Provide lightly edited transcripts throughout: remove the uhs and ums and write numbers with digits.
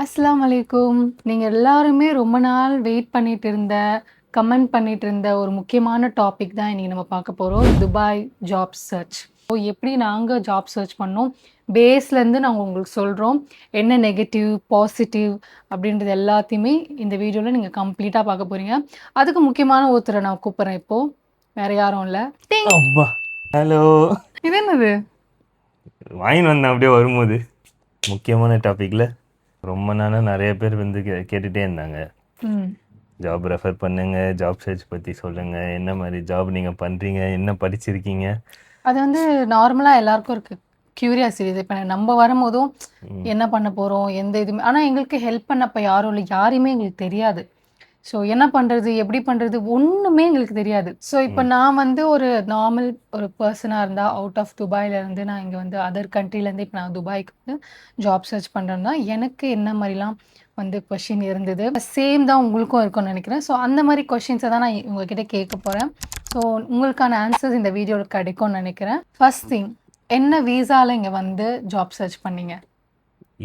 அஸ்ஸலாமு அலைக்கும். நீங்க எல்லாருமே ரொம்ப நாள் வெயிட் பண்ணிட்டு இருந்த, கமெண்ட் பண்ணிட்டு இருந்த ஒரு முக்கியமான டாபிக் தான் இன்னைக்கு நம்ம பார்க்க போறோம். Dubai job search. எப்படி நாங்க ஜாப் சர்ச் பண்ணோம், பேஸ்லேருந்து நாங்க உங்களுக்கு சொல்றோம். என்ன நெகட்டிவ், பாசிட்டிவ் அப்படின்றது எல்லாத்தையுமே இந்த வீடியோல நீங்க கம்ப்ளீட்டா பார்க்க போறீங்க. அதுக்கு முக்கியமான ஒருத்தர நான் கூப்பிடுறேன் இப்போ. வேற யாரும் இல்ல. டிங்! அப்பா ஹலோ இது என்னது? வாங்கின்னு வந்தேன் அப்படியே வரும்போது முக்கியமான டாப்பிக்கில் ரொம்ப நாளாக நிறைய பேர் வந்து கேட்டுகிட்டே இருந்தாங்க. ம். ஜாப் ரெஃபர் பண்ணுங்க, ஜாப் சர்ச் பற்றி சொல்லுங்கள், என்ன மாதிரி ஜாப் நீங்கள் பண்ணுறீங்க, என்ன படிச்சிருக்கீங்க. அது வந்து நார்மலா எல்லாருக்கும் இருக்கு. கியூரியாசிட்டி. இப்ப நம்ம வரும்போதும் என்ன பண்ண போறோம்? எந்த இதுவுமே ஆனா எங்களுக்கு ஹெல்ப் பண்ண அப்ப யாரும் இல்ல. யாரையுமே எங்களுக்கு தெரியாது. ஸோ என்ன பண்றது? எப்படி பண்றது? ஒண்ணுமே எங்களுக்கு தெரியாது. ஸோ இப்ப நான் வந்து ஒரு நார்மல் ஒரு பெர்சனா இருந்தா, அவுட் ஆஃப் துபாய்ல இருந்து நான் இங்க வந்து அதர் கண்ட்ரிலேருந்து இப்ப நான் துபாய்க்கு வந்து ஜாப் சர்ச் பண்றேன்னா, எனக்கு என்ன மாரிலாம் வந்து கொஸ்டின் இருந்தது. சேம் தான் உங்களுக்கும் இருக்கும்னு நெனைக்கிறேன். ஸோ அந்த மாரி கொஸ்டின்ஸ தான் நான் உங்ககிட்ட கேட்க போறேன். ஸோ உங்களுக்கான ஆன்சர்ஸ் இந்த வீடியோல கிடைக்கும்னு நெனைக்கிறேன். ஃபர்ஸ்ட் திங், என்ன விசால இங்க வந்து ஜாப் சர்ச் பண்ணீங்க?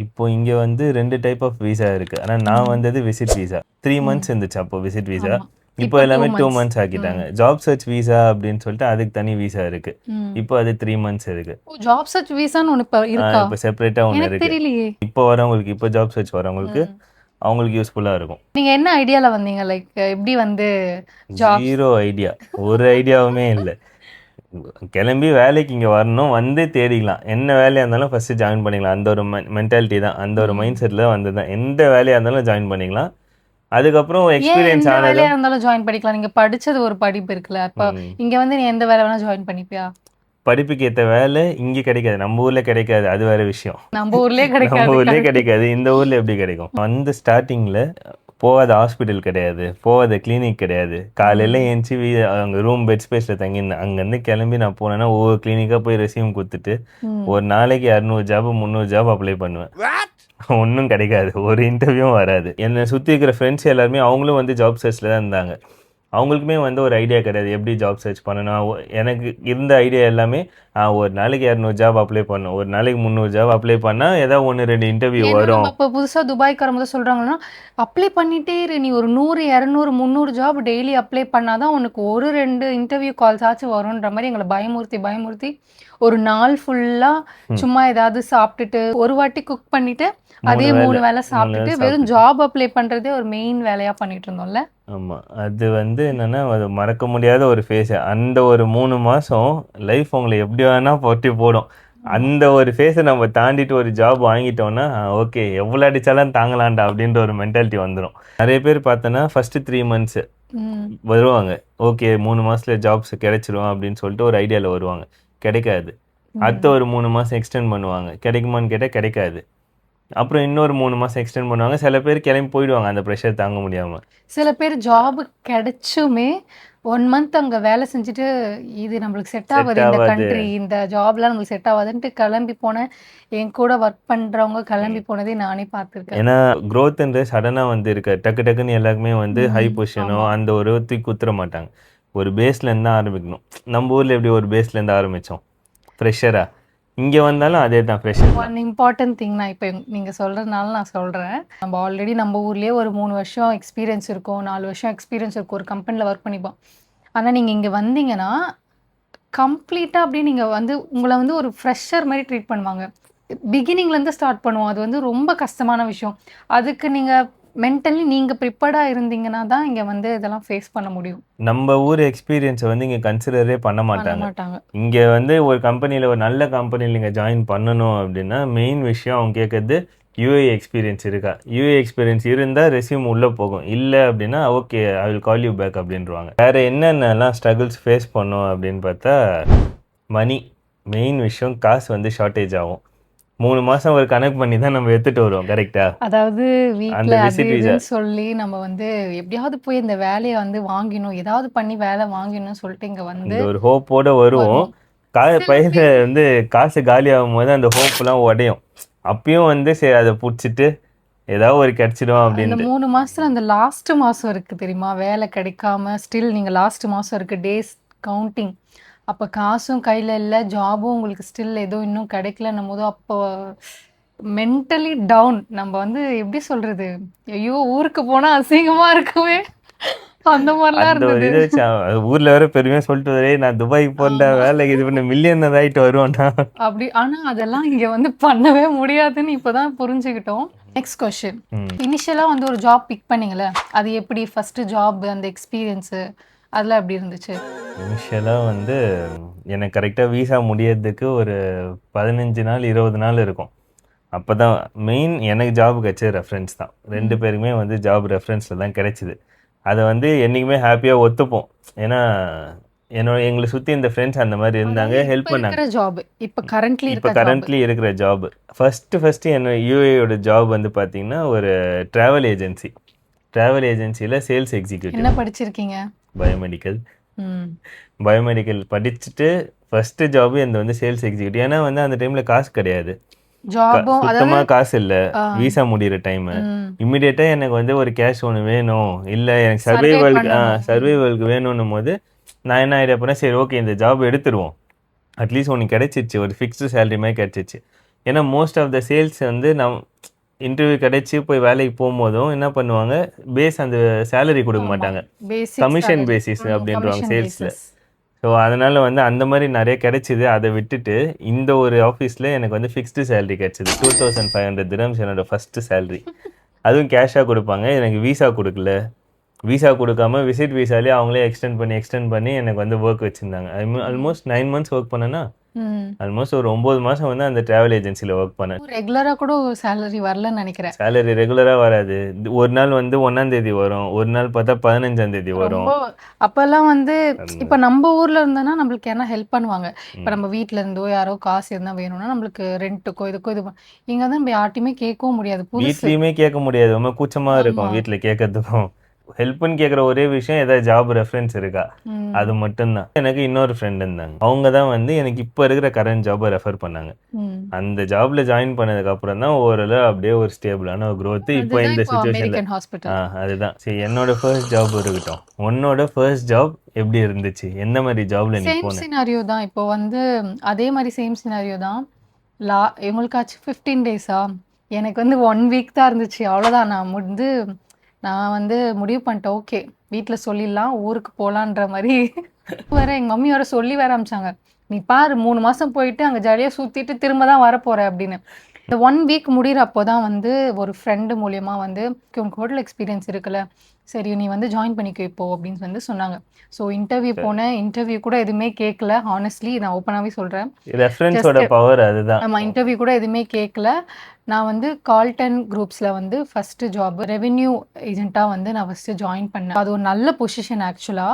இப்போ இங்கே வந்து 2 டைப் ஆஃப் விசா இருக்குது. ஆனால் நான் வந்தது விசிட் விசா. 3 மந்த்ஸ் இருந்துச்சு அப்போ விசிட் விசா. ஆமா. இப்போ இப்ப 2 எல்லாமே 2 மந்த்ஸ். மந்த்ஸ் ஆக்கிட்டாங்க. ஜாப் சர்ச் விசா அப்படின்னு சொல்லிட்டு அதுக்கு தனி விசா இருக்குது. ம். இப்போ அது 3 மந்த்ஸ் இருக்குது. ஓ! ஜாப் சர்ச் விசான்னு ஒண்ணு இப்ப இருக்கா? இப்போ செப்பரேட்டாக ஒன்று எனக்கு இருக்குது. தெரியலையே! இப்போ வரவங்களுக்கு, இப்போ ஜாப் சர்ச் வரவங்களுக்கு அவங்களுக்கு யூஸ்ஃபுல்லாக இருக்கும். நீங்க என்ன ஐடியால வந்தீங்க? லைக் எப்படி வந்து ஜாப் ஜீரோ ஐடியா, ஒரு ஐடியாவுமே இல்லை. கிளம்பி வேலைக்கு இங்கே வரணும், வந்து தேடிக்கலாம். என்ன வேலையாக இருந்தாலும் ஃபஸ்ட்டு ஜாயின் பண்ணிக்கலாம். அந்த ஒரு மென்டாலிட்டி தான், அந்த ஒரு மைண்ட் செட்டில் தான் வந்தது தான். எந்த வேலையாக இருந்தாலும் ஜாயின் பண்ணிக்கலாம். அதுக்கப்புறம் ஏன் எக்ஸ்பீரியன்ஸ் எந்த வேலையா ஆனதும் இருந்தாலும் ஜாயின் பண்ணிக்கலாம். நீங்க படிச்சது ஒரு படிப்பு இருக்குல்ல. அப்ப இங்க வந்து நீ எந்த வேலை வேணா ஜாயின் பண்ணிப்பியா? படிப்புக்கு ஏற்ற வேலை இங்கே கிடைக்காது, நம்ம ஊரில் கிடைக்காது. அது வேறு விஷயம். நம்ம ஊர்லயே நம்ம கிடைக்காது. ஊர்லேயே கரெக்ட். கிடைக்காது, இந்த ஊரில் எப்படி கிடைக்கும்? வந்து ஸ்டார்டிங்கில் போகாத ஹாஸ்பிட்டல் கிடையாது, போகாத கிளினிக் கிடையாது. காலையில் ஏஞ்சி அங்கே ரூம் பெட் ஸ்பேஸில் தங்கியிருந்தேன். அங்கேருந்து கிளம்பி நான் போனேன்னா ஒவ்வொரு கிளினிக்காக போய் ரெசியூம் கொடுத்துட்டு ஒரு நாளைக்கு 200 ஜாப் 300 ஜாப் அப்ளை பண்ணுவேன். ஒன்றும் கிடைக்காது, ஒரு இன்டர்வியூவும் வராது. என்னை சுற்றி இருக்கிற ஃப்ரெண்ட்ஸ் எல்லாருமே அவங்களும் வந்து ஜாப் சர்ச்சில் தான் இருந்தாங்க. அவங்களுக்குமே வந்து ஒரு ஐடியா கிடையாது எப்படி ஜாப் சர்ச் பண்ணணும். எனக்கு இருந்த ஐடியா எல்லாமே ஒரு நாளைக்கு 200 ஜாப் அப்ளை பண்ணணும், ஒரு நாளைக்கு 300 ஜாப் அப்ளை பண்ணால் ஏதாவது 1-2 இன்டர்வியூ ஏன்னா வரும். நம்ம இப்ப புதுசா துபாய்க்கு வரும்போது சொல்றாங்கன்னா, அப்ளை பண்ணிட்டே இரு. நீ ஒரு 100, 200, 300 ஜாப் டெய்லி அப்ளை பண்ணாதான் உனக்கு 1, 2 இன்டர்வியூ கால்ஸ் ஆச்சும் வரும்ன்ற மாரி எங்கள பயமுறுத்தி ஒரு நாள் ஃபுல்லா சும்மா ஏதாவது சாப்பிட்டுட்டு, ஒரு வாட்டி குக் பண்ணிட்டு, அதே 3 வேளை சாப்பிட்டுட்டு, வெறும் ஜாப் அப்ளை பண்றதே ஒரு மெயின் வேலையா பண்ணிட்டு இருந்தோம்ல. ஆமாம், அது வந்து என்னென்னா அது மறக்க முடியாத ஒரு ஃபேஸு. அந்த ஒரு 3 மாதம் லைஃப் உங்களை எப்படி வேணால் பொட்டி போடும். அந்த ஒரு ஃபேஸை நம்ம தாண்டிட்டு ஒரு ஜாப் வாங்கிட்டோம்னா ஓகே, எவ்வளோ அடித்தாலும் தாங்கலாம்டா அப்படின்ற ஒரு மென்டாலிட்டி வந்துடும். நிறைய பேர் பார்த்தோன்னா ஃபஸ்ட்டு 3 மந்த்ஸு வருவாங்க, ஓகே 3 மாதத்தில் ஜாப்ஸ் கிடைச்சிரும் அப்படின்னு சொல்லிட்டு ஒரு ஐடியாவில் வருவாங்க. கிடைக்காது. அடுத்த ஒரு 3 மாதம் எக்ஸ்டெண்ட் பண்ணுவாங்க, கிடைக்குமான்னு கேட்டால் கிடைக்காது. அப்புறம் இன்னொரு 3 மாதம் எக்ஸ்டெண்ட் பண்ணுவாங்க. சில பேர் கிளம்பி போயிடுவாங்க அந்த ப்ரெஷர் தாங்க முடியாமல். சில பேர் ஜாப் கிடைச்சுமே 1 மந்த் அங்க வேலை செஞ்சுட்டு, இது நம்மளுக்கு செட் ஆகாது, இந்த கண்ட்ரி, இந்த ஜாப்லாம் நம்மளுக்கு செட் ஆகாதுன்ட்டு கிளம்பி போனேன். என் கூட ஒர்க் பண்றவங்க கிளம்பி போனதே நானே பார்த்துருக்கேன். ஏன்னா க்ரோத்துன்ற சடனாக வந்து இருக்க டக்கு டக்குன்னு எல்லாருக்குமே வந்து ஹை பொசிஷனோ அந்த ஒரு தூக்கி குத்துற மாட்டாங்க. ஒரு பேஸ்லேருந்து தான் ஆரம்பிக்கணும். நம்ம ஊரில் எப்படி ஒரு பேஸ்லேருந்து ஆரம்பித்தோம் ஃப்ரெஷராக, இங்கே வந்தாலும் அதே தான் ஃப்ரெஷர். ஒன் இம்பார்ட்டன்ட் திங் நான் இப்போ நீங்கள் சொல்கிறதுனால நான் சொல்கிறேன். நம்ம ஆல்ரெடி நம்ம ஊர்லேயே ஒரு 3 வருஷம் எக்ஸ்பீரியன்ஸ் இருக்கும், 4 வருஷம் எக்ஸ்பீரியன்ஸ் இருக்கும், ஒரு கம்பெனியில் ஒர்க் பண்ணிப்போம். ஆனால் நீங்கள் இங்கே வந்தீங்கன்னா கம்ப்ளீட்டாக அப்படியே நீங்கள் வந்து உங்களை வந்து ஒரு ஃப்ரெஷர் மாதிரி ட்ரீட் பண்ணுவாங்க. பிகினிங்லேருந்து ஸ்டார்ட் பண்ணுவோம். அது வந்து ரொம்ப கஷ்டமான விஷயம். அதுக்கு நீங்கள் மென்டலி நீங்கள் ப்ரிப்பேர்டாக இருந்தீங்கன்னா தான் இங்கே வந்து இதெல்லாம் ஃபேஸ் பண்ண முடியும். நம்ம ஊர் எக்ஸ்பீரியன்ஸை வந்து இங்கே கன்சிடரே பண்ண மாட்டாங்க. இங்கே வந்து ஒரு கம்பெனியில், ஒரு நல்ல கம்பெனியில் நீங்கள் ஜாயின் பண்ணணும் அப்படின்னா மெயின் விஷயம் அவங்க கேட்குறது யூஏ எக்ஸ்பீரியன்ஸ் இருக்கா. யூஏ எக்ஸ்பீரியன்ஸ் இருந்தால் ரெஸ்யூம் உள்ளே போகும், இல்லை அப்படின்னா okay I will call you back அப்படின்றவாங்க. வேறு என்னென்னலாம் ஸ்ட்ரகிள்ஸ் ஃபேஸ் பண்ணோம் அப்படின்னு பார்த்தா மணி மெயின் விஷயம். காசு வந்து ஷார்ட்டேஜ் ஆகும். 3 மாதம் ஒரு கனெக்ட் பண்ணி தான் நம்ம எடுத்துகிட்டு வருவோம், கரெக்டா? அதாவது வீட்டில் அது இதுன்னு சொல்லி நம்ம வந்து எப்படியாவது போய் இந்த வேலையை வந்து வாங்கினோம், ஏதாவது பண்ணி வேலை வாங்கினோம்னு சொல்லிட்டு இங்கே வந்து ஒரு ஹோப்போட வருவோம். பையில வந்து காசு காலி ஆகும் போது அந்த ஹோப்லாம் உடையும். அப்பயும் வந்து சரி அதை பிடிச்சிட்டு ஏதாவது ஒரு கிடைச்சிடும் அப்படின்னு. இந்த 3 மாசத்துல அந்த லாஸ்ட் மாசம் இருக்கு தெரியுமா, வேலை கிடைக்காம ஸ்டில் நீங்கள் லாஸ்ட் மாசம் இருக்கு, டேஸ் கவுண்டிங். அப்போ காசும் கையில் இல்லை, ஜாபும் உங்களுக்கு ஸ்டில் ஏதோ இன்னும் கிடைக்கலன்னும் போது அப்போ மென்டலி டவுன். நம்ம வந்து எப்படி சொல்றது? ஐயோ! ஊருக்கு போனா அசிங்கமா இருக்குமே! அந்த மாரிலாம் அந்த ஒரு இருந்தது. இதை வச்சு ஊர்ல வேற பெருமையா சொல்லிட்டு வரே, நான் துபாய்க்கு போறேன்டா, ஆமா. வேலைக்கு இது பண்ண மில்லியனர் ஆயிட்டு வருவேன்டா. அப்படி ஆனா அதெல்லாம் இங்க வந்து பண்ணவே முடியாதுன்னு இப்ப தான் புரிஞ்சுக்கிட்டோம். Next question. இனிஷியலா வந்து ஒரு ஜாப் பிக் பண்ணீங்கல்ல, அது எப்படி ஃபர்ஸ்ட் ஜாப் அந்த எக்ஸ்பீரியன்ஸு அதெல்லாம் எப்படி இருந்துச்சு? இனிஷியலா வந்து எனக்கு கரெக்டா விசா முடியறதுக்கு ஒரு 15 நாள் 20 நாள் இருக்கும். அப்பதான் மெயின் எனக்கு ஜாப் கிடைச்ச ரெஃபரன்ஸ் தான். 2 பேருக்குமே வந்து ஜாப் ரெஃபரன்ஸ்ல தான் கிடைச்சிது. அதை வந்து என்னைக்குமே ஹாப்பியா ஒத்துப்போம். ஏன்னா எங்களை சுத்தி இந்த ஃப்ரெண்ட்ஸ் அந்த மாதிரி இருந்தாங்க, அதாவது இப்ப ஹெல்ப் பண்ணாங்க. இருக்கிற ஜாப், இப்ப கரண்ட்லி இப்போ இருக்க ஜாப். கரண்ட்லி இருக்கிற ஜாப் ஃபர்ஸ்ட் என்ன யூஏயோட ஜாப் வந்து பார்த்தீங்கன்னா ஒரு ட்ராவல் ஏஜென்சி. ட்ராவல் ஏஜென்சியில் சேல்ஸ் எக்ஸிக்யூட்டிவ். என்ன படிச்சிருக்கீங்க? பயோமெடிக்கல். ம். பயோமெடிக்கல் படிச்சுட்டு ஃபர்ஸ்ட் ஜாபு இந்த வந்து சேல்ஸ் எக்ஸிக்யூட்டிவ். ஏன்னா வந்து அந்த டைமில் காசு கிடையாது, ஜாபும் அதாவது சுத்தமாக காசு இல்லை, ஆ, வீசா முடிகிற டைமு. ம். இம்மிடியேட்டாக எனக்கு வந்து ஒரு கேஷ் ஒன்று வேணும், இல்லை எனக்கு சர்வே பண்ணணும். சர்வைவலுக்கு வேணும்னும் போது நான் என்ன ஐடியா பண்ணேன், சரி ஓகே இந்த ஜாப் எடுத்துருவோம். அட்லீஸ்ட் ஒன்று கிடச்சிச்சு, ஒரு ஃபிக்ஸ்டு சேலரி மாதிரி கிடச்சிச்சு. ஏன்னா மோஸ்ட் ஆஃப் த சேல்ஸ் வந்து இன்டர்வியூ கிடச்சி போய் வேலைக்கு போகும்போதும் என்ன பண்ணுவாங்க, அந்த சேலரி கொடுக்க ஆமா. மாட்டாங்க, பேசிக் கமிஷன் சேலரி. பேசிஸ் அப்படின்றவாங்க கமிஷன் சேல்ஸில். பேசிஸ். ஸோ அதனால் வந்து அந்த மாதிரி நிறைய கிடைச்சிது. அதை விட்டுட்டு இந்த ஒரு ஆஃபீஸில் எனக்கு வந்து ஃபிக்ஸ்டு சேலரி கிடச்சிது. 2500 dirhams என்னோட ஃபஸ்ட்டு சேலரி. அதுவும் கேஷாக கொடுப்பாங்க. எனக்கு வீசா கொடுக்கல. வீசா கொடுக்காம விசிட் வீசாலே அவங்களே எக்ஸ்டெண்ட் பண்ணி எனக்கு வந்து ஒர்க் வச்சுருந்தாங்க. ஆல்மோஸ்ட் 9 months ஒர்க் பண்ணேன்னா, ம். ஆல்மோஸ்ட் ஒரு 9 மாதம் வந்து அந்த ட்ராவல் ஏஜென்சியில் ஒர்க் பண்ணேன். ரெகுலரா கூட சேலரி வரலன்னு நினைக்கிறேன். சேலரி ரெகுலராக வராது. ஒரு நாள் வந்து 1ஆம் தேதி வரும், ஒரு நாள் பார்த்தா 15ஆம் தேதி வரும். ரொம்ப அப்பெல்லாம் வந்து இப்ப நம்ம ஊர்ல இருந்தோம்னா நம்மளுக்கு யாரா ஹெல்ப் பண்ணுவாங்க. இப்ப நம்ம வீட்ல இருந்தோ யாரோ காசு இருந்தா வேணும்னா நம்மளுக்கு ரென்ட்டுக்கோ இதுக்கோ இங்க வந்து நம்ம யார்ட்டையுமே கேட்கவும் முடியாது. புதுசு. வீட்லேயுமே கேட்க முடியாது, ரொம்ப கூச்சமாக ஆமா. இருக்கும் வீட்டில் கேட்கறதுக்கும். ஹெல்ப்னு கேட்குற ஒரே விஷயம் ஏதாவது ஜாப் ரெஃபரன்ஸ் இருக்கா, ம். அது மட்டும்தான். எனக்கு இன்னொரு ஃப்ரெண்ட் இருந்தாங்க, அவங்க தான் வந்து எனக்கு இப்போ இருக்கிற கரண்ட் ஜாபை ரெஃபர் பண்ணாங்க. ம். அந்த ஜாப்ல ஜாயின் பண்ணதுக்கு அப்புறம் தான் ஓரளவு அப்படியே ஒரு ஸ்டேபிளான ஒரு growth இப்போ அதுதான் இந்த இப்போ சுச்சுவேஷன்ல. American hospital. அதுதான் சரி. என்னோட ஃபர்ஸ்ட் ஜாப் இருக்கட்டும், உன்னோட ஃபர்ஸ்ட் ஜாப் எப்படி இருந்துச்சு, எந்த மாதிரி ஜாப்ல நீ சேம் போன? சினாரியோ தான். இப்போ வந்து அதே மாதிரி சேம் சினாரியோ தான். இவங்களுக்காச்சு 15 டேஸா? எனக்கு வந்து 1 வீக் தான் இருந்துச்சு. அவ்வளோதான். நான் வந்து முடிவு பண்ணிட்டேன். ஓகே, வீட்ல சொல்லிடலாம், ஊருக்கு போலான்ற மாரி. வேற எங்க மம்மி வேற சொல்லி வேற அனுப்பிச்சாங்க. "நீ பாரு 3 மாசம் போயிட்டு அங்க ஜாலியா சுத்திட்டு திரும்ப தான் வரப்போற" அப்படின்னு. இந்த 1 வீக் முடியிறப்போ தான் வந்து ஒரு ஃப்ரெண்டு மூலியமா வந்து, "உனக்கு ஹோட்டல் எக்ஸ்பீரியன்ஸ் இருக்குல்ல, சரி நீ வந்து ஜாயின் பண்ணிக்கோ இப்போ" அப்படின்னு வந்து சொன்னாங்க. ஸோ இன்டர்வியூ போனேன். இன்டர்வியூ கூட எதுவுமே கேட்கல. ஹானஸ்ட்லி நான் ஓப்பனாவே சொல்றேன். ரெஃபரன்ஸோட பவர் அதுதான். ஆமா. இன்டர்வியூ கூட எதுவுமே கேட்கல. நான் வந்து கால்டன் குரூப்ஸ்ல வந்து ஃபர்ஸ்ட் ஜாப் ரெவென்யூ ஏஜென்ட்டா வந்து நான் ஃபர்ஸ்ட் ஜாயின் பண்ணேன். அது ஒரு நல்ல பொசிஷன் ஆக்சுவலா.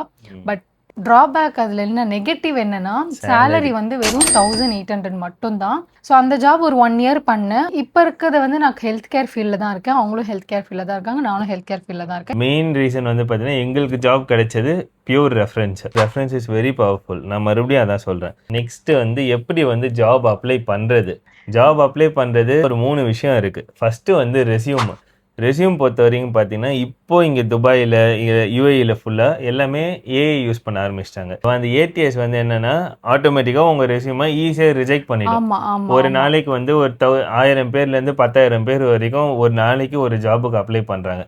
பட் ட்ராபேக் அதில் என்ன நெகட்டிவ் என்னன்னா, சேலரி வந்து வெறும் 1800 மட்டும் தான். ஸோ அந்த ஜாப் ஒரு 1 இயர் பண்ணேன். இப்போ இருக்கிறது வந்து நான் ஹெல்த் கேர் ஃபீல்டில் தான் இருக்கேன். அவங்களும் ஹெல்த் கேர் ஃபீல்டில் தான் இருக்காங்க. நானும் ஹெல்த் கேர் ஃபீல்டில் தான் இருக்கேன். மெயின் ரீசன் வந்து பார்த்தீங்கன்னா எங்களுக்கு ஜாப் கிடைச்சது pure reference. Reference is very powerful. நான் மறுபடியும் அதான் சொல்கிறேன். நெக்ஸ்ட் வந்து எப்படி வந்து ஜாப் அப்ளை பண்ணுறது. ஜாப் அப்ளை பண்ணுறது ஒரு 3 விஷயம் இருக்குது. ஃபஸ்ட்டு வந்து ரெஸ்யூம் பொறுத்த வரைக்கும் பார்த்தீங்கன்னா இப்போ இங்கே துபாயில் யூஏஇயில் ஃபுல்லாக எல்லாமே ஏஐ யூஸ் பண்ண ஆரம்பிச்சிட்டாங்க. அந்த ஏடிஎஸ் வந்து என்னன்னா ஆட்டோமேட்டிக்காக உங்கள் ரெஸ்யூமை ஈஸியாக ரிஜெக்ட் பண்ணிடும். ஆமா ஆமா ஒரு நாளைக்கு வந்து ஒரு 1000 பேர்லேருந்து 10,000 பேர் வரைக்கும் ஒரு நாளைக்கு ஒரு ஜாபுக்கு அப்ளை பண்ணுறாங்க.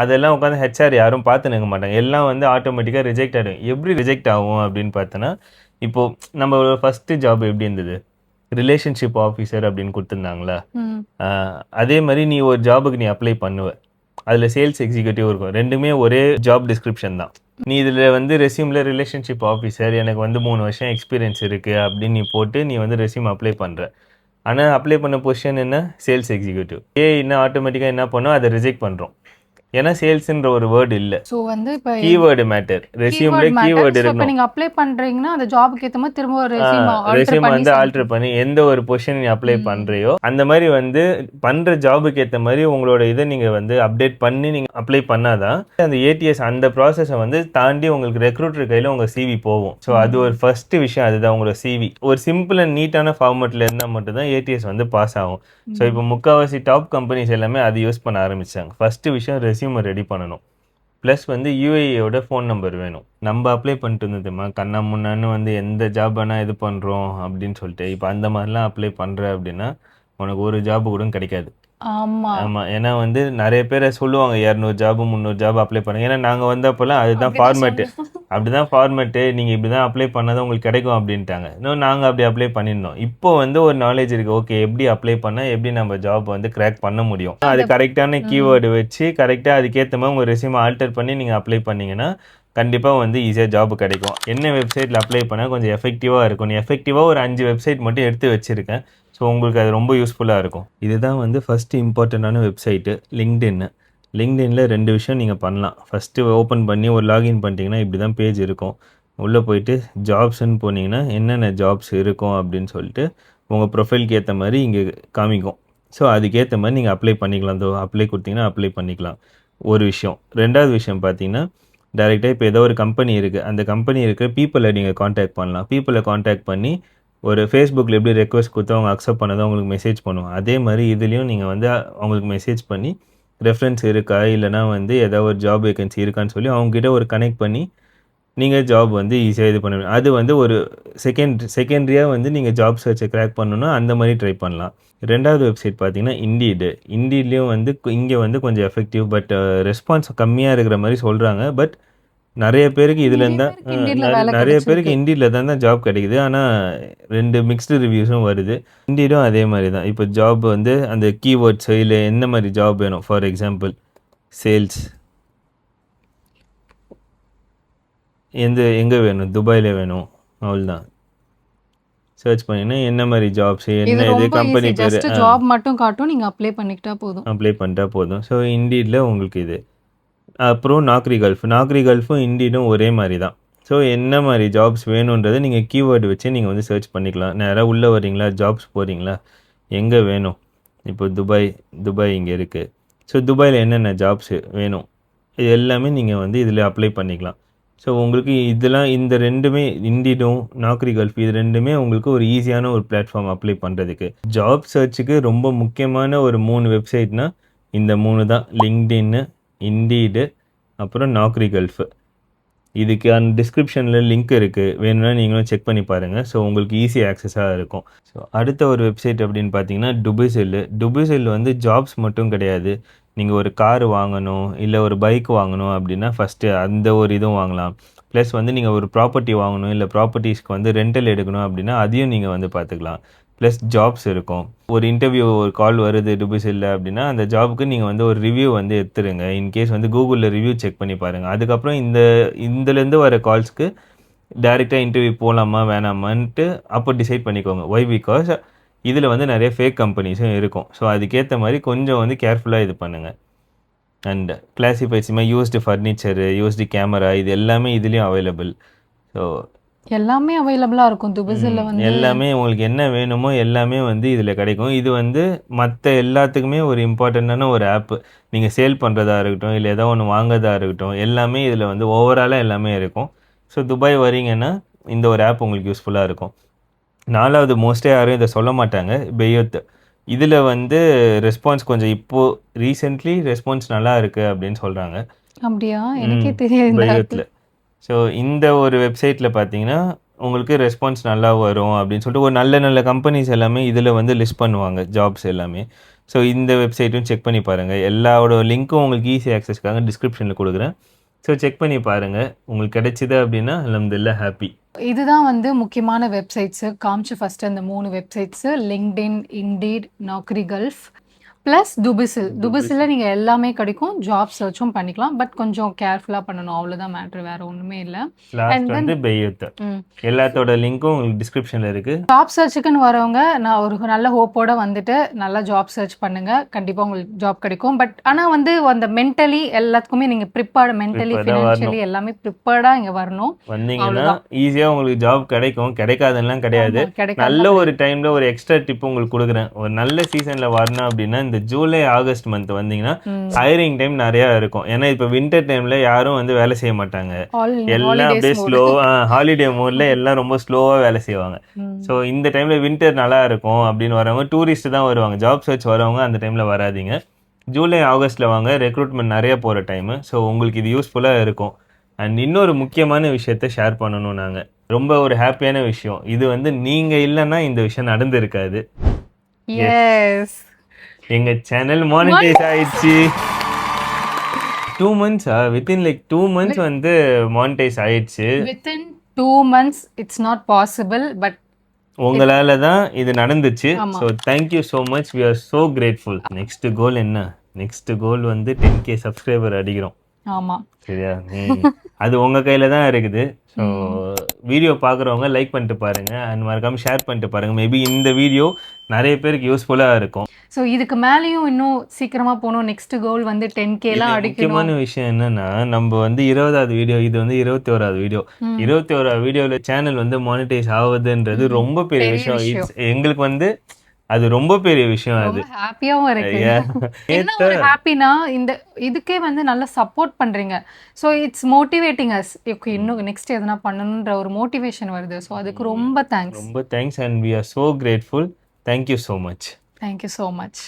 அதெல்லாம் உட்காந்து ஹெச்ஆர் யாரும் பார்த்து நிற்க மாட்டாங்க. எல்லாம் வந்து ஆட்டோமேட்டிக்காக ரிஜெக்ட் ஆகிடும். எப்படி ரிஜெக்ட் ஆகும் அப்படின்னு பார்த்தோன்னா, இப்போது நம்ம ஃபஸ்ட்டு ஜாப் எப்படி இருந்தது, ரிலேஷன்ஷிப் ஆஃபீஸர் அப்படின்னு கொடுத்துருந்தாங்களா, ம். அதே மாதிரி நீ ஒரு ஜாபுக்கு நீ அப்ளை பண்ணுவ, அதில் சேல்ஸ் எக்ஸிக்யூட்டிவ் இருக்கும், ரெண்டுமே ஒரே ஜாப் டிஸ்கிரிப்ஷன் தான். நீ இதில் வந்து ரெஸ்யூமில் ரிலேஷன்ஷிப் ஆஃபீஸர் எனக்கு வந்து 3 வருஷம் எக்ஸ்பீரியன்ஸ் இருக்குது அப்படின்னு நீ போட்டு நீ வந்து ரெஸ்யூம் அப்ளை பண்ணுற. ஆனால் அப்ளை பண்ண பொசிஷன் என்ன, சேல்ஸ் எக்ஸிக்யூட்டிவ். என்ன ஆட்டோமேட்டிக்காக என்ன பண்ணோம், அதை ரிஜெக்ட் பண்ணுறோம். ஏன்னா சேல்ஸ்ன்ற ஒரு வேர்டு இல்லை. ஸோ வந்து இப்போ கீவேர்டு மேட்டர். ரெஸ்யூம்ல கீவேர்டு இப்போ இருக்கணும். நீங்க அப்ளை பண்றீங்கன்னா அந்த ஜாப்க்கு ஏத்த மாதிரி திரும்ப ஒரு ரெஸ்யூம் ரெஸ்யூம் வந்து ஆல்டர் பண்ணி எந்த ஒரு பொசிஷன் நீ அப்ளை பண்றியோ அந்த மாதிரி வந்து பண்ற ஜாபுக்கு ஏற்ற மாதிரி உங்களோட இதை நீங்க வந்து அப்டேட் பண்ணி நீங்க அப்ளை பண்ணாதான் அந்த ஏடிஎஸ் அந்த ப்ராசஸை வந்து தாண்டி உங்களுக்கு ரெக்ரூட்டர் கையில உங்க சிவி போகும். ஸோ அது ஒரு ஃபர்ஸ்ட் விஷயம். அதுதான் உங்களோட சிவி ஒரு சிம்பிள் அண்ட் நீட்டான ஃபார்மேட்ல இருந்தால் மட்டும்தான் ஏடிஎஸ் வந்து பாஸ் ஆகும். ஸோ இப்போ முக்கால்வாசி டாப் கம்பெனிஸ் எல்லாமே அது யூஸ் பண்ண ஆரம்பிச்சாங்க. ஃபர்ஸ்ட் விஷயம் ரெஸ்யூமை ரெடி பண்ணணும். ப்ளஸ் வந்து யூஏஇயோட ஃபோன் நம்பர் வேணும். நம்ம அப்ளை பண்ணிட்டு இருந்ததுமா கண்ணா முன்னான்னு வந்து எந்த ஜாப் வேணால் இது பண்ணுறோம் அப்படின்னு சொல்லிட்டு இப்போ அந்த மாதிரிலாம் அப்ளை பண்ணுற அப்படின்னா உனக்கு ஒரு ஜாப் கூட கிடைக்காது. ஆமா. ஆமா. ஏன்னா வந்து நெறைய பேர் சொல்லுவாங்க 200 ஜாப் 300 ஜாப் அப்ளை பண்ணுங்க. ஏன்னா நாங்க வந்தப்பலாம் அதுதான் அப்படிதான் ஃபார்மேட். சொன்னோம். அப்படிதான் ஃபார்மேட்டு. நீங்க இப்படிதான் அப்ளை பண்ணா தான் உங்களுக்கு கிடைக்கும் அப்படின்ட்டாங்க. இன்னும் நாங்க அப்படி அப்ளை பண்ணியிருந்தோம். இப்போ வந்து ஒரு நாலேட்ஜ் இருக்கு. ஓகே எப்படி அப்ளை பண்ணா எப்படி நம்ம ஜாப் வந்து கிராக் பண்ண முடியும். அது கரெக்ட்டான கீவேர்டு வச்சு கரெக்ட்டா அதுக்கேத்த மாரி உங்க ரெஸ்யூம ஆல்டர் பண்ணி நீங்க அப்ளை பண்ணீங்கன்னா, கண்டிப்பா வந்து ஈஸியா ஜாப் கிடைக்கும். என்ன வெப்சைட்ல அப்ளை பண்ணா கொஞ்சம் எஃபெக்டிவா இருக்கும். எஃபெக்டிவா ஒரு 5 வெப்சைட் மட்டும் எடுத்து வச்சிருக்கேன். ஸோ உங்களுக்கு அது ரொம்ப யூஸ்ஃபுல்லா இருக்கும். இதுதான் வந்து ஃபர்ஸ்ட் இம்பார்ட்டன்டான வெப்சைட்டு LinkedIn. லிங்க்டின்ல 2 விஷயம் நீங்க பண்ணலாம். ஃபர்ஸ்ட்டு ஓப்பன் பண்ணி ஒரு லாகின் பண்ணிட்டீங்கன்னா, இப்படி தான் பேஜ் இருக்கும். உள்ள போயிட்டு ஜாப்ஸ்ன்னு போனீங்கன்னா, என்னென்ன ஜாப்ஸ் இருக்கும் அப்படின்னு சொல்லிட்டு, உங்க ப்ரொஃபைலுக்கு ஏத்த மாரி இங்க காமிக்கும். ஸோ அதுக்கேத்த மாரி நீங்க அப்ளை பண்ணிக்கலாம். இதோ அப்ளை குடுத்தீங்கன்னா அப்ளை பண்ணிக்கலாம். ஒரு விஷயம். 2வது விஷயம் பார்த்தீங்கன்னா, டைரக்ட்டா இப்போ ஏதோ ஒரு கம்பெனி இருக்கு. அந்த கம்பெனி இருக்கிற பீப்பிள நீங்க கான்டாக்ட் பண்ணலாம். பீப்பிள கான்டாக்ட் பண்ணி ஒரு Facebookல எப்படி ரெக்வெஸ்ட் குடுத்து அவங்க அக்செப்ட் பண்ணதோ உங்களுக்கு மெசேஜ் பண்ணுவோம். அதே மாரி இதுலயும் நீங்க வந்து அவங்களுக்கு மெசேஜ் பண்ணி ரெஃபரன்ஸ் இருக்கா? இல்லன்னா வந்து ஏதாவது ஒரு ஜாப் வேகன்சி இருக்கான்னு சொல்லி அவங்ககிட்ட ஒரு கனெக்ட் பண்ணி, நீங்க ஜாப் வந்து ஈஸியா இது பண்ணுவீங்க. அது வந்து ஒரு செகண்டரியா வந்து நீங்க ஜாப் சர்ச்ச கிராக் பண்ணணும்னா, அந்த மாரி ட்ரை பண்ணலாம். 2வது வெப்சைட் பார்த்தீங்கன்னா, Indeed. Indeedலயும் வந்து இங்க வந்து கொஞ்சம் எஃபெக்டிவ். பட் ரெஸ்பான்ஸ் கம்மியா இருக்கிற மாரி சொல்றாங்க. பட் நெறைய பேருக்கு நெறைய இதுலேருந்து தான் பேருக்கு Indeedல வேலை நெறைய பேருக்கு கிடைச்சிருக்கு. Indeedல தான் ஜாப் கிடைக்குது. ஆனா 2 மிக்ஸ்டு ரிவ்யூஸும் வருது. Indeedம் அதே மாரி தான். இப்போ ஜாப் வந்து அந்த கீவேர்ட்ஸ் இல்ல என்ன மாரி ஜாப் வேணும். ஃபார் எக்ஸாம்பிள் சேல்ஸ் எங்க வேணும்? துபாய்ல வேணும். அவ்வளோதான். சர்ச் பண்ணீங்கன்னா என்ன மாரி ஜாப்ஸ் இது என்ன இது ரொம்ப கம்பெனி ஈஸி. பேரு ஜஸ்ட் ஜாப் மட்டும் காட்டும். நீங்க அப்ளை பண்ணிக்கிட்டா போதும். அப்ளை பண்ணிட்டா போதும். ஸோ Indeedல உங்களுக்கு இது. அப்புறம் நாக்ரி கல்ஃப். நாக்ரி கல்ஃபும் Indeedம் ஒரே மாரி தான். ஸோ என்ன மாரி ஜாப்ஸ் வேணுன்றத நீங்க கீவேர்ட் வச்சு நீங்க வந்து சர்ச் பண்ணிக்கலாம். நேரா உள்ள வரீங்களா? ஜாப்ஸ் போறீங்களா? எங்க வேணும்? இப்போ துபாய் இங்க இருக்கு. ஸோ துபாய்ல என்னென்ன ஜாப்ஸ் வேணும்? இது எல்லாமே நீங்க வந்து இதில அப்ளை பண்ணிக்கலாம். ஸோ உங்களுக்கு இதெல்லாம் இந்த 2மே Indeedம், நாக்ரி கல்ஃப் இது 2மே உங்களுக்கு ஒரு ஈஸியான ஒரு பிளாட்ஃபார்ம் அப்ளை பண்றதுக்கு. ஜாப் சர்ச்சுக்கு ரொம்ப முக்கியமான ஒரு 3 வெப்சைட்னா இந்த 3 தான். LinkedIn, Indeed அப்புறம் நாக்ரி கல்ஃப். இதுக்கான டிஸ்கிரிப்ஷன்ல லிங்க் இருக்கு. வேணும்னா நீங்களும் செக் பண்ணி பாருங்க. ஸோ உங்களுக்கு ஈஸி ஆக்சஸா இருக்கும். ஸோ அடுத்த ஒரு வெப்சைட் அப்படின்னு பார்த்தீங்கன்னா, டுபிசெல். டுபிசெல் வந்து ஜாப்ஸ் மட்டும் கிடையாது. நீங்க ஒரு கார் வாங்கணும், இல்ல ஒரு பைக் வாங்கணும் அப்படின்னா ஃபர்ஸ்ட்டு அந்த ஒரு இதுவும் வாங்கலாம். ப்ளஸ் வந்து நீங்க ஒரு ப்ராப்பர்ட்டி வாங்கணும், இல்ல ப்ராப்பர்ட்டீஸ்க்கு வந்து ரெண்டல் எடுக்கணும் அப்படின்னா, அதையும் நீங்க வந்து பார்த்துக்கலாம். ப்ளஸ் ஜாப்ஸ் இருக்கும். ஒரு இன்டர்வியூ ஒரு கால் வருது டுபிசெல்ல அப்படின்னா, அந்த ஜாப்க்கு நீங்க வந்து ஒரு ரிவ்யூ வந்து எடுத்துருங்க. இன்கேஸ் வந்து கூகுள்ல ரிவ்யூ செக் பண்ணி பாருங்க. அதுக்கப்புறம் இதுலேருந்து வர கால்ஸ்க்கு டைரக்ட்டா இன்டர்வியூ போலாமா? வேணாமான்ட்டு அப்போ டிசைட் பண்ணிக்கோங்க. ஒய்? பிகாஸ் இதில வந்து நெறைய ஃபேக் கம்பெனிஸும் இருக்கும். ஸோ அதுக்கேத்த மாரி கொஞ்சம் வந்து கேர்ஃபுல்லா இது பண்ணுங்க. அண்ட் கிளாசிஃபைட்ஸ் மாரி யூஸ்டு ஃபர்னிச்சரு, யூஸ்டு கேமரா இது எல்லாமே இதுலயும் அவைலபிள். ஸோ எல்லாமே அவைலபிளா இருக்கும். துபிசில்ல வந்து எல்லாமே உங்களுக்கு என்ன வேணுமோ எல்லாமே வந்து இதில கிடைக்கும். இது வந்து மத்த எல்லாத்துக்குமே ஒரு இம்பார்ட்டன்ட்டான ஒரு ஆப்பு. நீங்க சேல் பண்றதா இருக்கட்டும், இல்ல ஏதோ ஒண்ணு வாங்குறதா இருக்கட்டும், எல்லாமே இதில வந்து ஓவராலா எல்லாமே இருக்கும். ஸோ துபாய் வரீங்கன்னா, இந்த ஒரு ஆப் உங்களுக்கு யூஸ்ஃபுல்லா இருக்கும். 4வது மோஸ்ட்டா யாரும் இத சொல்ல மாட்டாங்க. பெயோத். இதில வந்து ரெஸ்பான்ஸ் கொஞ்சம் இப்போ ரீசென்ட்லி ரெஸ்பான்ஸ் நல்லா இருக்கு அப்படின்னு சொல்றாங்க. அப்படியா? ம். எனக்கே தெரியாது இந்த ஆப். பெயோத்ல. ஸோ இந்த ஒரு வெப்சைட்ல பார்த்தீங்கன்னா, உங்களுக்கு ரெஸ்பான்ஸ் நல்லா வரும் அப்படின்னு சொல்லிட்டு ஒரு நல்ல நல்ல கம்பெனிஸ் எல்லாமே இதில வந்து லிஸ்ட் பண்ணுவாங்க ஜாப்ஸ் எல்லாமே. ஸோ இந்த வெப்சைட்டும் செக் பண்ணி பாருங்க. எல்லாவோட லிங்க்கும் உங்களுக்கு ஈஸி ஆக்சஸ்க்காக டிஸ்கிரிப்ஷன்ல குடுக்குறேன். ஸோ செக் பண்ணி பாருங்க. உங்களுக்கு கிடைச்சது அப்படின்னா அல்ஹம்துலில்லாஹ் ஹாப்பி. இதுதான் வந்து முக்கியமான வெப்சைட்ஸு. காமிச்ச ஃபர்ஸ்ட்டு அந்த 3 websites. LinkedIn, Indeed, Naukri gulf plus Dubizzle. துபிசில்ல நீங்க எல்லாமே கிடைக்கும். ஜாப் சர்ச்சும் பண்ணிக்கலாம். பட் கொஞ்சம் கேர்ஃபுல்லா பண்ணணும். அவ்வளோதான் மேட்ரு. வேற ஒண்ணுமே இல்ல. லாஸ்ட் அண்ட் தென் வந்து பெய்யூத். ம். எல்லாத்தோட லிங்க்கும் உங்களுக்கு டிஸ்கிரிப்ஷன்ல இருக்கு. ஜாப் சர்ச்சுக்குன்னு வரவங்க, நான் ஒரு நல்ல ஹோப்போட வந்துட்டு, நல்லா ஜாப் சர்ச் பண்ணுங்க. கண்டிப்பா உங்களுக்கு ஜாப் கிடைக்கும். பட் ஆனா வந்து அந்த மென்டலி எல்லாத்துக்குமே நீங்க மென்டலி, ப்ரிப்பேர்டா வரணும். ஃபினான்ஷியலி எல்லாமே ப்ரிப்பேர்டா இங்க வரணும். வந்தீங்கன்னா அவ்வளோதான். ஈஸியா உங்களுக்கு ஜாப் கிடைக்கும். கிடைக்காதுன்னுலாம் கிடையாது. ஆமா. கிடைக்காதுலாம் நல்ல ஒரு கிடையாது. டைம்ல ஒரு எக்ஸ்ட்ரா டிப் உங்களுக்கு குடுக்குறேன். ஒரு நல்ல சீசன்ல வரணும் அப்படின்னா, இந்த ஜூலை, ஆகஸ்ட் மந்த் வந்தீங்கன்னா, ம். ஹைரிங் டைம் நெறையா இருக்கும். ஏன்னா இப்ப வின்டர் டைம்ல யாரும் வந்து வேலை செய்ய மாட்டாங்க. எல்லாம் ஹாலிடேஸ் அப்படியே மோடு. ஸ்லோ ஹாலிடே மோட்ல எல்லாம் ரொம்ப ஸ்லோவா வேலை செய்வாங்க. ம். ஸோ இந்த டைம்ல வின்டர் நல்லா இருக்கும் அப்படின்னு வரவங்க டூரிஸ்ட் தான் வருவாங்க. ஜாப் சர்ச் வரவங்க அந்த டைம்ல வராதீங்க. ஜூலை, ஆகஸ்ட்ல வாங்க. ரெக்ரூட்மெண்ட் நெறைய போற டைமு. ஸோ உங்களுக்கு இது யூஸ்ஃபுல்லா இருக்கும். அண்ட் இன்னொரு முக்கியமான விஷயத்த ஷேர் பண்ணணும் நாங்க. ரொம்ப ஒரு ஹாப்பியான விஷயம். இது வந்து நீங்க இல்லன்னா இந்த விஷயம் நடந்திருக்காது. எஸ் எங்க சேனல் மானிட்டைஸ் ஆயிடுச்சு. 2 months வித்தின் லைக் 2 months வந்து மானிட்டைஸ் ஆயிடுச்சு. within 2 months it's not possible but உங்களால தான் இது நடந்துச்சு. ஆமா. So thank you so much, we are so grateful. Next goal என்ன? நெக்ஸ்ட் கோல் வந்து 10K சப்ஸ்கிரைபர் அடிக்கிறோம். ஆமா சரியா? அது உங்க கையில தான் இருக்குது. ஸோ வீடியோ பார்க்குறவங்க லைக் பண்ணிட்டு பாருங்க அண்ட் மறக்காம ஷேர் பண்ணிட்டு பாருங்க. மேபி இந்த வீடியோ நிறைய பேருக்கு யூஸ்ஃபுல்லாக இருக்கும். ஸோ இதுக்கு மேலேயும் இன்னும் சீக்கிரமா போகணும். நெக்ஸ்ட் கோல் வந்து 10Kலாம் அடிக்கணும். முக்கியமான விஷயம் என்னன்னா, நம்ம வந்து 20வது வீடியோ, இது வந்து 21வது வீடியோ. 21வது வீடியோல சேனல் வந்து மானிட்டைஸ் ஆகுதுன்றது ரொம்ப பெரிய விஷயம். எங்களுக்கு வந்து அது ரொம்ப பெரிய விஷயம். அது ரொம்ப ஹாப்பியாவும் இருக்கு. என்ன ஒரு ஹாப்பினா இந்த இதுக்கே வந்து நல்லா சப்போர்ட் பண்றீங்க. So it's motivating us. Okay இன்னும் நெக்ஸ்ட் எதனா பண்ணணுன்ற ஒரு மோட்டிவேஷன் வருது. ஸோ அதுக்கு ரொம்ப தேங்க்ஸ். ரொம்ப thanks and we are so grateful. Thank you so much. Thank you so much.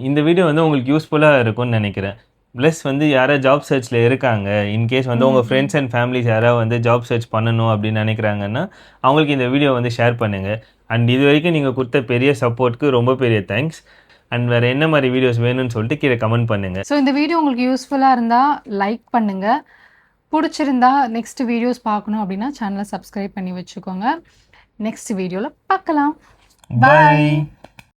இந்த வீடியோ வந்து உங்களுக்கு யூஸ்ஃபுல்லாக இருக்கும்னு நினைக்கிறேன். ப்ளஸ் வந்து யாராவது ஜாப் சர்ச்சில் இருக்காங்க, இன்கேஸ் வந்து உங்கள் ஃப்ரெண்ட்ஸ் அண்ட் ஃபேமிலிஸ் யாராவது வந்து ஜாப் சர்ச் பண்ணணும் அப்படின்னு நினைக்கிறாங்கன்னா அவங்களுக்கு இந்த வீடியோ வந்து ஷேர் பண்ணுங்கள். அண்ட் இது வரைக்கும் நீங்கள் கொடுத்த பெரிய சப்போர்ட்க்கு ரொம்ப பெரிய தேங்க்ஸ். அண்ட் வேறு என்ன மாதிரி வீடியோஸ் வேணும்னு சொல்லிட்டு கீழே கமெண்ட் பண்ணுங்கள். ஸோ இந்த வீடியோ உங்களுக்கு யூஸ்ஃபுல்லாக இருந்தால் லைக் பண்ணுங்கள். பிடிச்சிருந்தா நெக்ஸ்ட் வீடியோஸ் பார்க்கணும் அப்படின்னா சேனலை சப்ஸ்கிரைப் பண்ணி வச்சுக்கோங்க. நெக்ஸ்ட் வீடியோவில் பார்க்கலாம். பாய்.